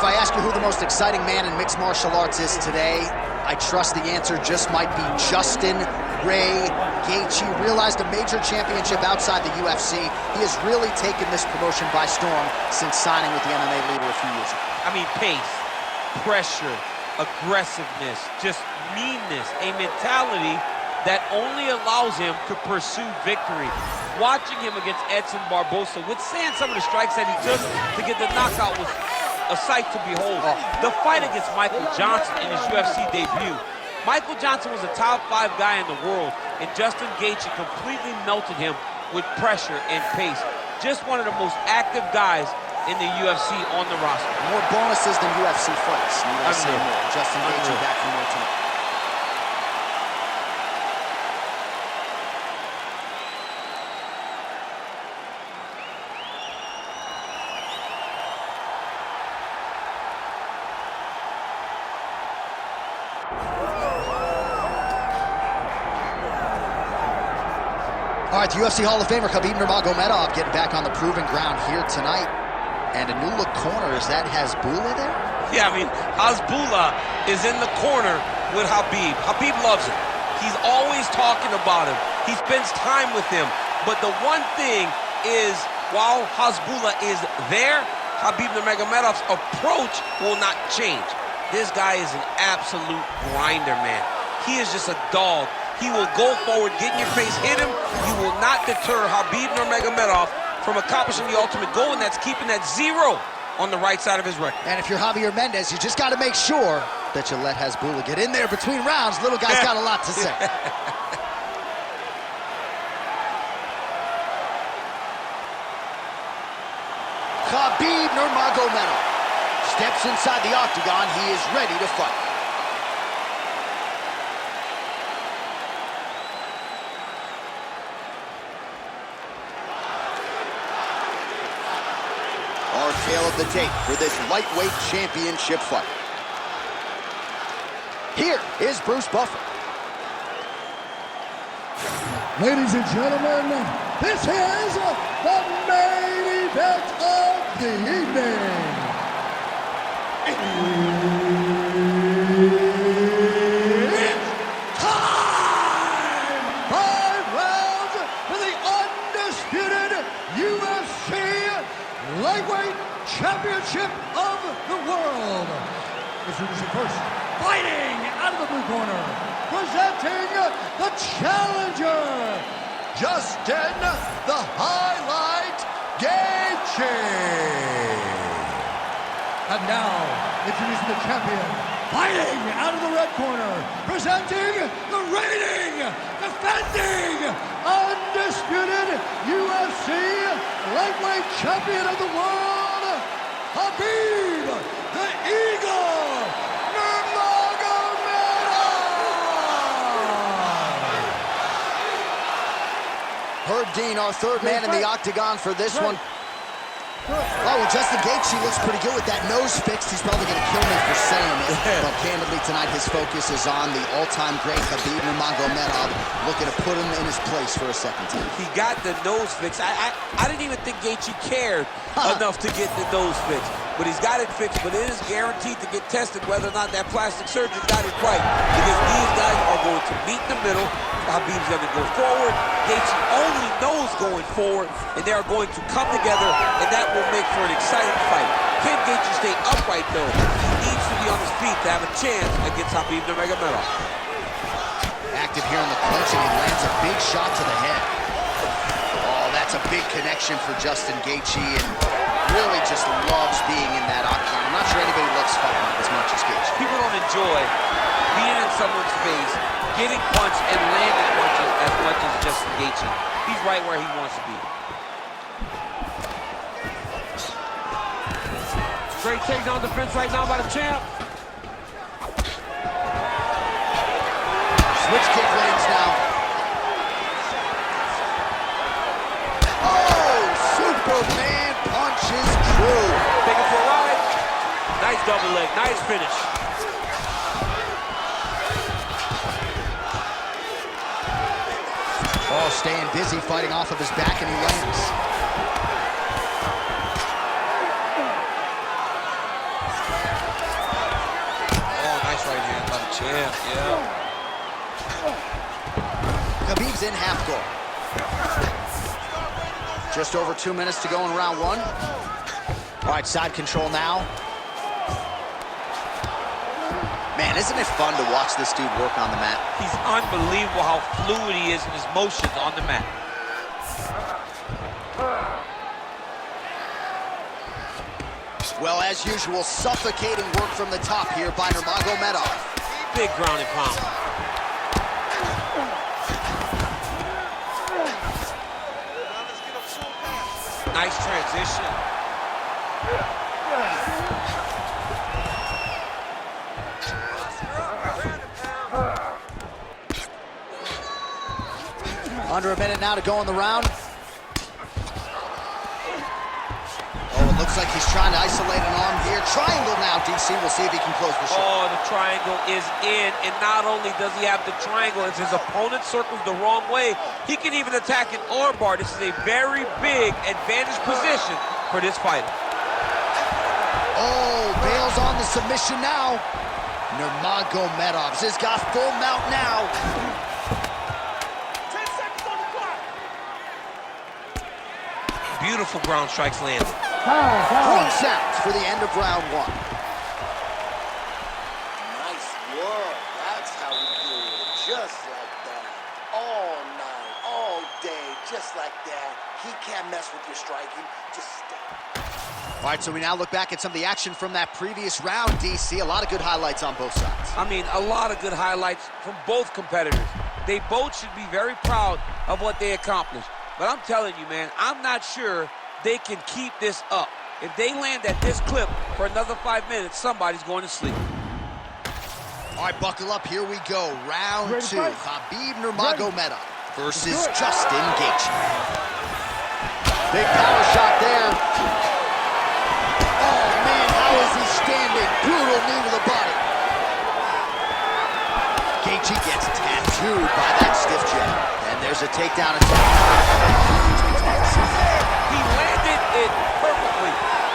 If I ask you who the most exciting man in mixed martial arts is today, I trust the answer just might be Justin Ray Gaethje. Realized a major championship outside the UFC. He has really taken this promotion by storm since signing with the MMA leader a few years ago. I mean, pace, pressure, aggressiveness, just meanness, a mentality that only allows him to pursue victory. Watching him against Edson Barbosa, withstand some of the strikes that he took to get the knockout was a sight to behold. The fight against Michael Johnson in his UFC debut. Michael Johnson was a top 5 guy in the world, and Justin Gaethje completely melted him with pressure and pace. Just one of the most active guys in the UFC on the roster. More bonuses than UFC fights. Need I say more? Justin Gaethje back for more tonight. All right, the UFC Hall of Famer Khabib Nurmagomedov getting back on the proving ground here tonight. And a new look corner, is that Hasbulla there? Yeah, I mean, Hasbulla is in the corner with Khabib. Khabib loves him. He's always talking about him. He spends time with him. But the one thing is, while Hasbulla is there, Khabib Nurmagomedov's approach will not change. This guy is an absolute grinder, man. He is just a dog. He will go forward, get in your face, hit him. You will not deter Khabib Nurmagomedov from accomplishing the ultimate goal, and that's keeping that 0 on the right side of his record. And if you're Javier Mendez, you just got to make sure that you let Hasbulla get in there between rounds. Little guy's got a lot to say. Khabib Nurmagomedov steps inside the octagon. He is ready to fight. Our tale of the tape for this lightweight championship fight. Here is Bruce Buffer. Ladies and gentlemen, this is the main event of the evening. It's time! 5 rounds for the undisputed UFC Lightweight Championship of the World. Introducing first, fighting out of the blue corner, presenting the challenger, Justin the Highlight Gaethje. And now, introducing the champion, fighting out of the red corner, presenting the reigning, defending, undisputed UFC Lightweight Champion of the World, Khabib the Eagle Nurmagomedov. Herb Dean, our third man in the octagon for this one. Oh, well, Justin Gaethje looks pretty good with that nose fixed. He's probably going to kill me for saying it. But candidly, tonight his focus is on the all-time great Khabib Nurmagomedov, looking to put him in his place for a second time. He got the nose fixed. I didn't even think Gaethje cared enough to get the nose fixed. But he's got it fixed, but it is guaranteed to get tested whether or not that plastic surgeon got it right. Because these guys are going to meet in the middle. Khabib's going to go forward. Gaethje only knows going forward, and they are going to come together, and that will make for an exciting fight. Can Gaethje stay upright, though? He needs to be on his feet to have a chance against Khabib Nurmagomedov. Active here in the clinch, and he lands a big shot to the head. Oh, that's a big connection for Justin Gaethje, and really just loves being in that octagon. I'm not sure anybody loves fighting as much as Gaethje. People don't enjoy being in someone's face, getting punched and landing punches as much as Justin Gaethje. He's right where he wants to be. Great takedown defense right now by the champ. Switch kick lands now. Oh, Superman punches true. Taking for a ride. Nice double leg, nice finish. Oh, staying busy, fighting off of his back, and he lands. Yeah. Khabib's in half guard. Just over 2 minutes to go in round one. All right, side control now. Man, isn't it fun to watch this dude work on the mat? He's unbelievable how fluid he is in his motions on the mat. Well, as usual, suffocating work from the top here by Nurmagomedov. Big ground and pound. Nice transition. Under a minute now to go in the round. Oh, it looks like he's trying to isolate an arm here. Triangle now, DC. We'll see if he can close the shot. Oh, the triangle is in, and not only does he have the triangle, as his opponent circles the wrong way, he can even attack an arm bar. This is a very big advantage position for this fighter. Oh, bails on the submission now. Nurmagomedov has got full mount now. Beautiful ground strikes landed. Points out for the end of round one. Nice work. That's how we do it. Just like that. All night, all day, just like that. He can't mess with your striking. Just stay. All right, so we now look back at some of the action from that previous round, DC. A lot of good highlights on both sides. I mean, a lot of good highlights from both competitors. They both should be very proud of what they accomplished. But I'm telling you, man, I'm not sure they can keep this up. If they land at this clip for another 5 minutes, somebody's going to sleep. All right, buckle up. Here we go. Round two. Khabib Nurmagomedov versus Justin Gaethje. Big power shot there. Oh, man, how is he standing? Brutal knee to the body. Gaethje gets tattooed by that stiff jab. And there's a takedown attempt. He landed it perfectly.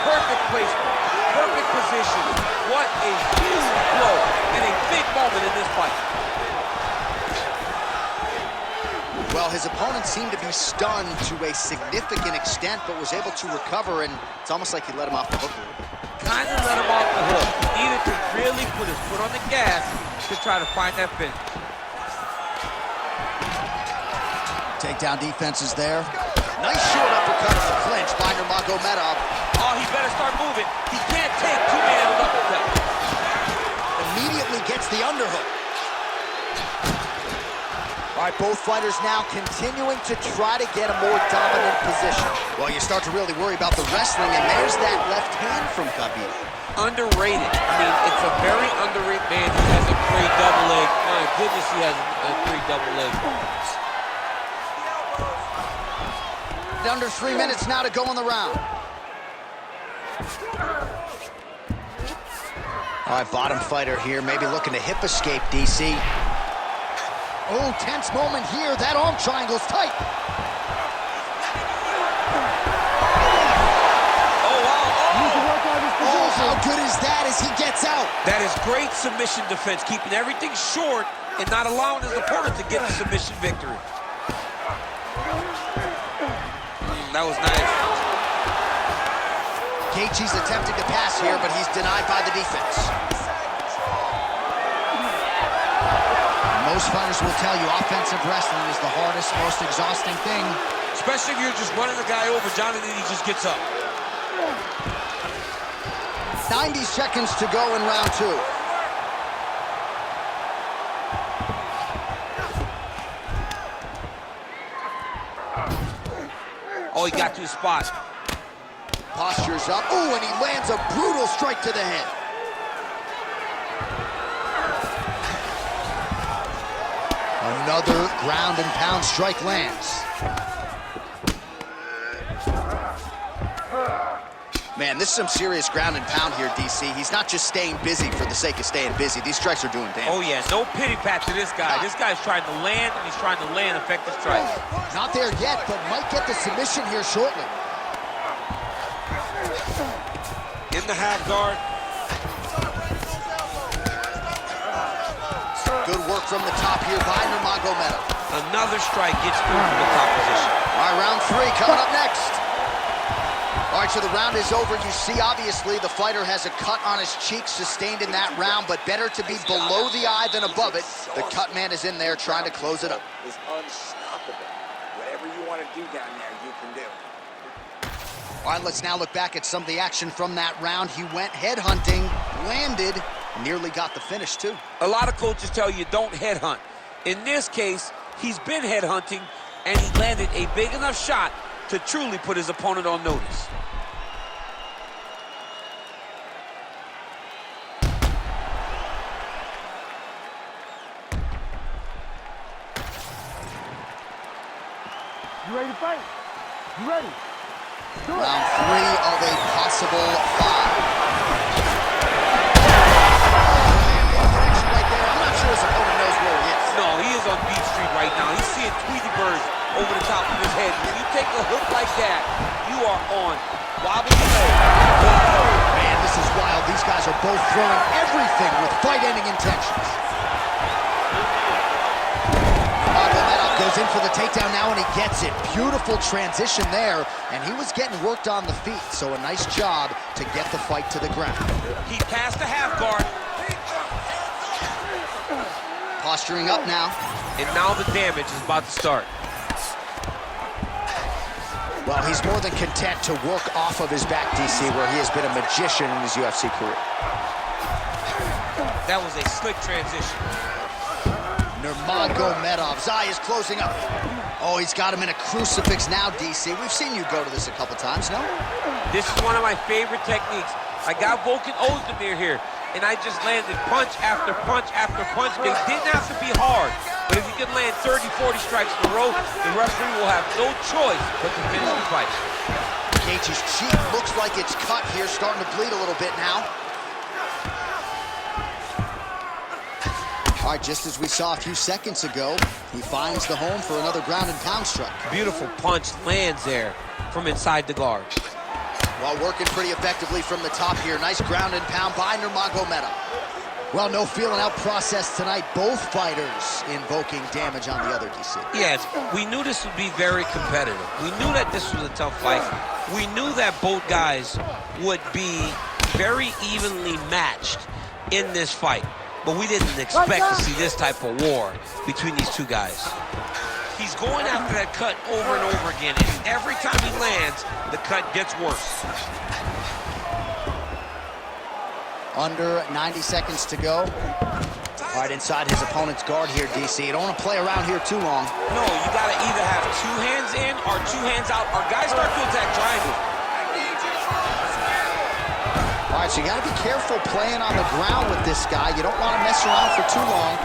Perfect placement. Perfect position. What a huge blow and a big moment in this fight. Well, his opponent seemed to be stunned to a significant extent, but was able to recover, and it's almost like he let him off the hook a little bit. Kind of let him off the hook. Needed to really put his foot on the gas to try to find that finish. Takedown defense is there. Nice short uppercut to clinch by Nurmagomedov. Oh, he better start moving. He can't take two-man uppercut. Immediately gets the underhook. All right, both fighters now continuing to try to get a more dominant position. Well, you start to really worry about the wrestling, and there's that left hand from Khabib. Underrated. I mean, it's a very underrated man. He has a great double leg. My goodness, he has a great double leg. Under 3 minutes now to go in the round. All right, bottom fighter here, maybe looking to hip escape, DC. Oh, tense moment here. That arm triangle's tight. Oh, wow. Oh, how good is that as he gets out? That is great submission defense, keeping everything short and not allowing his opponent to get the submission victory. That was nice. Gaethje's attempting to pass here, but he's denied by the defense. Most fighters will tell you offensive wrestling is the hardest, most exhausting thing. Especially if you're just running the guy over, John, and then he just gets up. 90 seconds to go in round two. Oh, he got to his spot. Posture's up. Ooh, and he lands a brutal strike to the head. Another ground and pound strike lands. Man, this is some serious ground and pound here, DC. He's not just staying busy for the sake of staying busy. These strikes are doing damage. Oh, yeah, no pity pat to this guy. This guy's trying to land, and he's trying to land effective strikes. Not there yet, but might get the submission here shortly. In the half guard. from the top here by Nurmagomedov. Another strike gets through from the top position. All right, round 3 coming up next. All right, so the round is over. You see, obviously, the fighter has a cut on his cheek sustained in that round, but better to be below the eye than above it. The cut man is in there trying to close it up. It's unstoppable. Whatever you want to do down there, you can do. All right, let's now look back at some of the action from that round. He went headhunting, landed, nearly got the finish, too. A lot of coaches tell you don't headhunt. In this case, he's been headhunting, and he landed a big enough shot to truly put his opponent on notice. You ready to fight? You ready? Round 3 of a possible 5. Connection right there. I'm not sure his opponent knows where he is. No, he is on Beat Street right now. He's seeing Tweety Birds over the top of his head. When you take a hook like that, you are on wobbly leg. Man, this is wild. These guys are both throwing everything with fight-ending intentions. Nurmagomedov goes in for the takedown now, and he gets it. Beautiful transition there, and he was getting worked on the feet, so a nice job to get the fight to the ground. He passed the half guard. Posturing up now. And now the damage is about to start. Well, he's more than content to work off of his back, DC, where he has been a magician in his UFC career. That was a slick transition. Nurmagomedov's eye is closing up. Oh, he's got him in a crucifix now, DC. We've seen you go to this a couple times, no? This is one of my favorite techniques. I got Volkan Ozdemir here, and I just landed punch after punch after punch. They didn't have to be hard, but if you can land 30, 40 strikes in a row, the referee will have no choice but to finish the fight. Gaethje's cheek looks like it's cut here, starting to bleed a little bit now. All right, just as we saw a few seconds ago, he finds the home for another ground and pound strike. Beautiful punch lands there from inside the guard. While working pretty effectively from the top here. Nice ground and pound by Nurmagomedov. Well, no feeling out process tonight. Both fighters invoking damage on the other, DC. Yes, we knew this would be very competitive. We knew that this was a tough fight. We knew that both guys would be very evenly matched in this fight. But we didn't expect to see this type of war between these two guys. He's going after that cut over and over again, and every time he lands, the cut gets worse. Under 90 seconds to go. All right, inside his opponent's guard here, DC. You don't want to play around here too long. No, you got to either have 2 hands in or 2 hands out, or guys start to attack triangle. All right, so you got to be careful playing on the ground with this guy. You don't want to mess around for too long.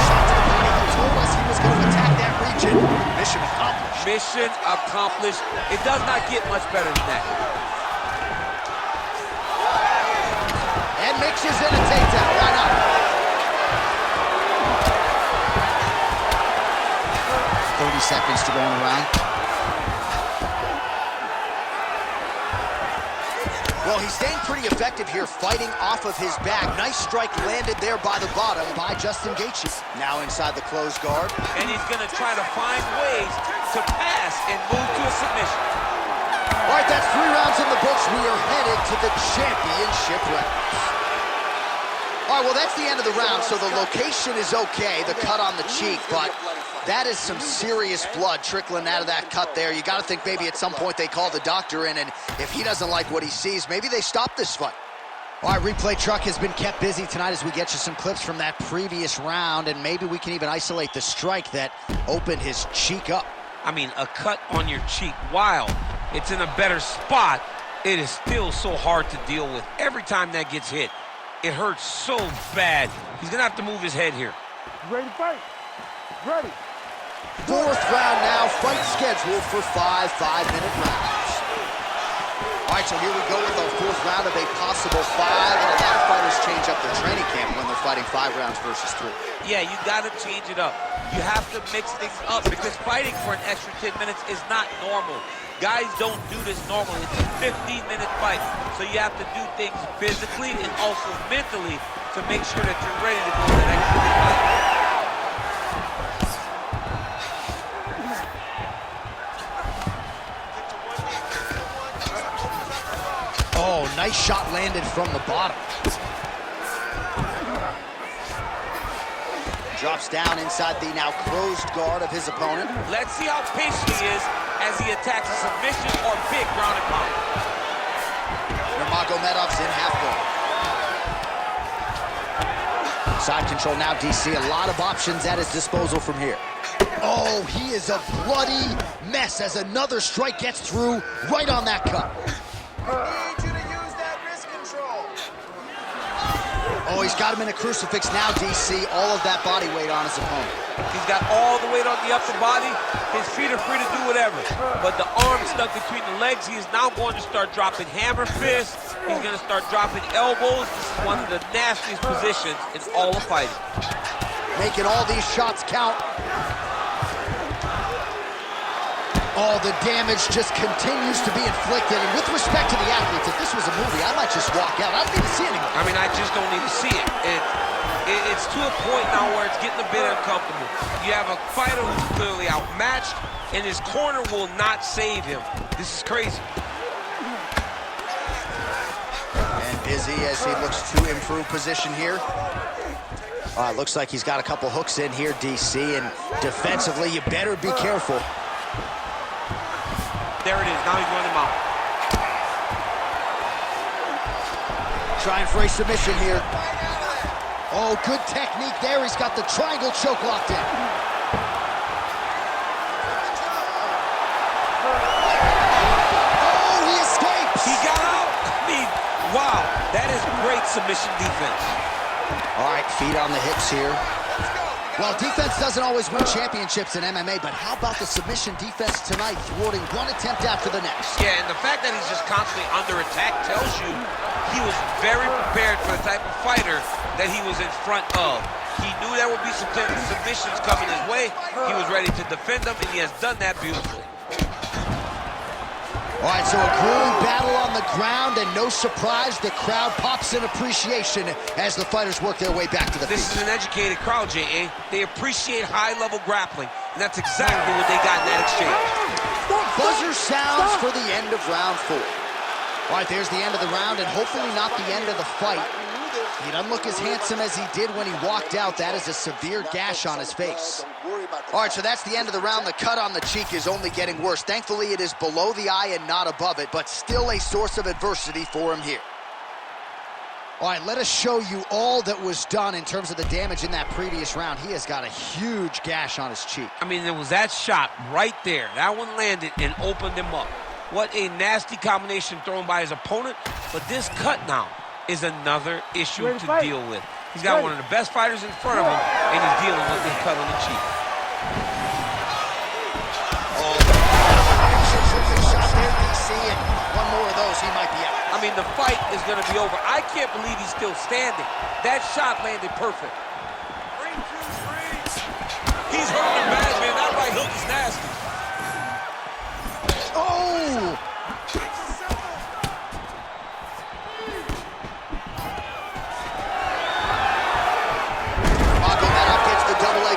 Shot to the body. He told us he was going to attack that region. Mission accomplished. Mission accomplished. It does not get much better than that. And mixes in a takedown. Why not? Seconds to go in the round. Well, he's staying pretty effective here, fighting off of his back. Nice strike landed there by the bottom by Justin Gaethje. Now inside the closed guard. And he's going to try to find ways to pass and move to a submission. All right, that's 3 rounds in the books. We are headed to the championship rounds. All right, well, that's the end of the round, so the location is okay, the cut on the cheek, but that is some serious blood trickling out of that cut there. You got to think maybe at some point they call the doctor in, and if he doesn't like what he sees, maybe they stop this fight. All right, replay truck has been kept busy tonight as we get you some clips from that previous round, and maybe we can even isolate the strike that opened his cheek up. I mean, a cut on your cheek, while it's in a better spot, it is still so hard to deal with. Every time that gets hit, it hurts so bad. He's going to have to move his head here. You ready to fight? Ready. 4th round now, fight scheduled for 5 5-minute rounds. All right, so here we go with our 4th round of a possible 5, and a lot of fighters change up their training camp when they're fighting 5 rounds versus 3. Yeah, you got to change it up. You have to mix things up because fighting for an extra 10 minutes is not normal. Guys don't do this normally. It's a 15-minute fight, so you have to do things physically and also mentally to make sure that you're ready to go to the next fight. Nice shot landed from the bottom. Drops down inside the now closed guard of his opponent. Let's see how patient he is as he attacks a submission or big ground and pound. Nurmagomedov's in half guard. Side control now, DC. A lot of options at his disposal from here. Oh, he is a bloody mess as another strike gets through right on that cut. I need you to use that wrist control. Oh, he's got him in a crucifix now, DC. All of that body weight on his opponent. He's got all the weight on the upper body. His feet are free to do whatever. But the arm stuck between the legs, he is now going to start dropping hammer fists. He's going to start dropping elbows. This is one of the nastiest positions in all of fighting. Making all these shots count. Oh, the damage just continues to be inflicted. And with respect to the athletes, if this was a movie, I might just walk out. I don't need to see anymore. I mean, I just don't need to see it. It's to a point now where it's getting a bit uncomfortable. You have a fighter who's clearly outmatched, and his corner will not save him. This is crazy. And busy as he looks to improve position here. Looks like he's got a couple hooks in here, DC, and defensively, you better be careful. There it is. Now he's running him out. Trying for a submission here. Oh, good technique there. He's got the triangle choke locked in. Oh, he escapes. He got out. I mean, wow. That is great submission defense. All right, feet on the hips here. Well, defense doesn't always win championships in MMA, but how about the submission defense tonight, thwarting one attempt after the next? Yeah, and the fact that he's just constantly under attack tells you he was very prepared for the type of fighter that he was in front of. He knew there would be some submissions coming his way. He was ready to defend them, and he has done that beautifully. All right, so a grueling battle on the ground, and no surprise, the crowd pops in appreciation as the fighters work their way back to the feet. This is an educated crowd, J.A. They appreciate high-level grappling, and that's exactly what they got in that exchange. Buzzer sounds for the end of round 4. All right, there's the end of the round, and hopefully not the end of the fight. He doesn't look as handsome as he did when he walked out. That is a severe gash on his face. All right, so that's the end of the round. The cut on the cheek is only getting worse. Thankfully, it is below the eye and not above it, but still a source of adversity for him here. All right, let us show you all that was done in terms of the damage in that previous round. He has got a huge gash on his cheek. I mean, there was that shot right there. That one landed and opened him up. What a nasty combination thrown by his opponent, but this cut now is another issue to deal with. He's got one of the best fighters in front of him, and he's dealing with this cut on the cheek. Oh, shot there, DC, and one more of those, he might be out. I mean, the fight is going to be over. I can't believe he's still standing. That shot landed perfect. He's hurting him bad, man. That right hook is nasty. Oh!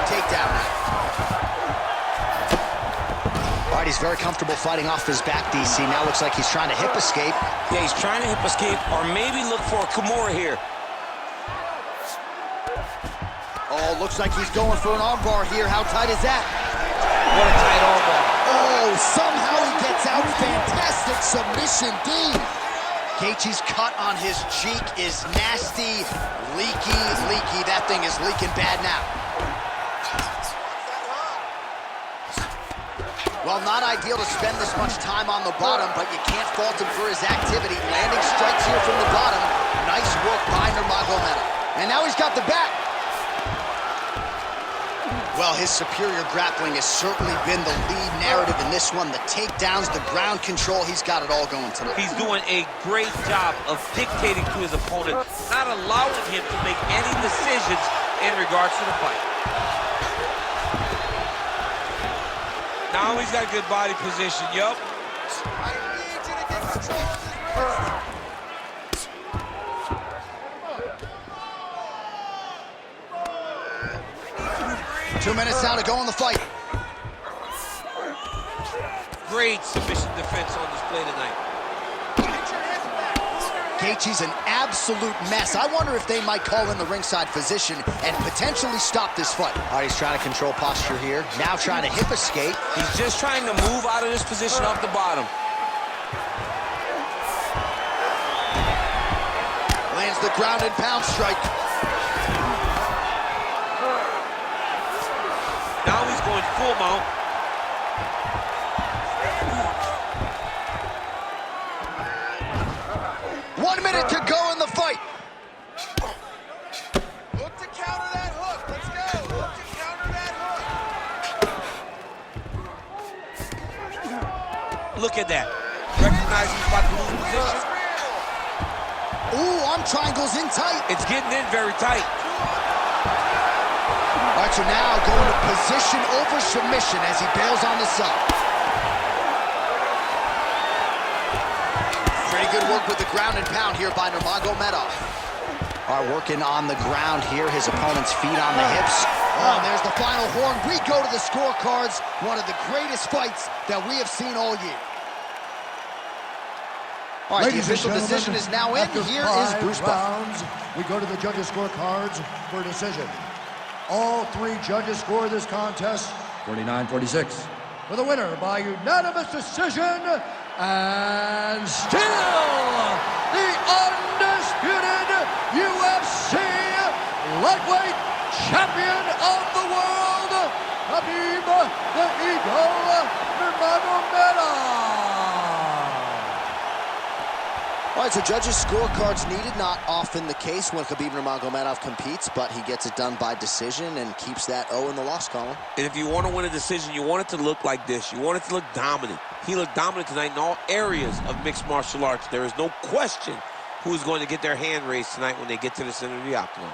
Takedown. All right, he's very comfortable fighting off his back, DC. Now looks like he's trying to hip escape. Yeah, he's trying to hip escape or maybe look for a Kimura here. Oh, looks like he's going for an armbar here. How tight is that? What a tight armbar. Oh, somehow he gets out. Fantastic submission, D. Gaethje's cut on his cheek is nasty, leaky. That thing is leaking bad now. Well, not ideal to spend this much time on the bottom, but you can't fault him for his activity. Landing strikes here from the bottom. Nice work by Nurmagomedov. And now he's got the back. Well, his superior grappling has certainly been the lead narrative in this one. The takedowns, the ground control, he's got it all going tonight. He's doing a great job of dictating to his opponent, not allowing him to make any decisions in regards to the fight. Now he's got good body position, yup. I need you to get control of his 2 minutes now to go in the fight. Great submission defense on display tonight. Gaethje's an absolute mess. I wonder if they might call in the ringside physician and potentially stop this fight. All right, he's trying to control posture here. Now trying to hip escape. He's just trying to move out of this position off the bottom. Lands the ground and pound strike. Now he's going full mount. One minute to go in the fight. Look to counter that hook. Let's go. Look to counter that hook. Look at that. Recognizing he's about to lose position. Ooh, arm triangles in tight. It's getting in very tight. All right, so now going to position over submission as he bails on the sub. Pretty good work with the ground and pound here by Nurmagomedov. All right, working on the ground here. His opponent's feet on the hips. Oh, and there's the final horn. We go to the scorecards. One of the greatest fights that we have seen all year. All right, the official decision is now in. Here is Bruce rounds, we go to the judges' scorecards for a decision. All three judges score this contest 49-46. For the winner by unanimous decision, and still the undisputed UFC lightweight champion of the world, Khabib the Eagle Nurmagomedov. All right, so judges' scorecards needed. Not often the case when Khabib Nurmagomedov competes, but he gets it done by decision and keeps that O in the loss column. And if you want to win a decision, you want it to look like this. You want it to look dominant. He looked dominant tonight in all areas of mixed martial arts. There is no question who's going to get their hand raised tonight when they get to the center of the octagon.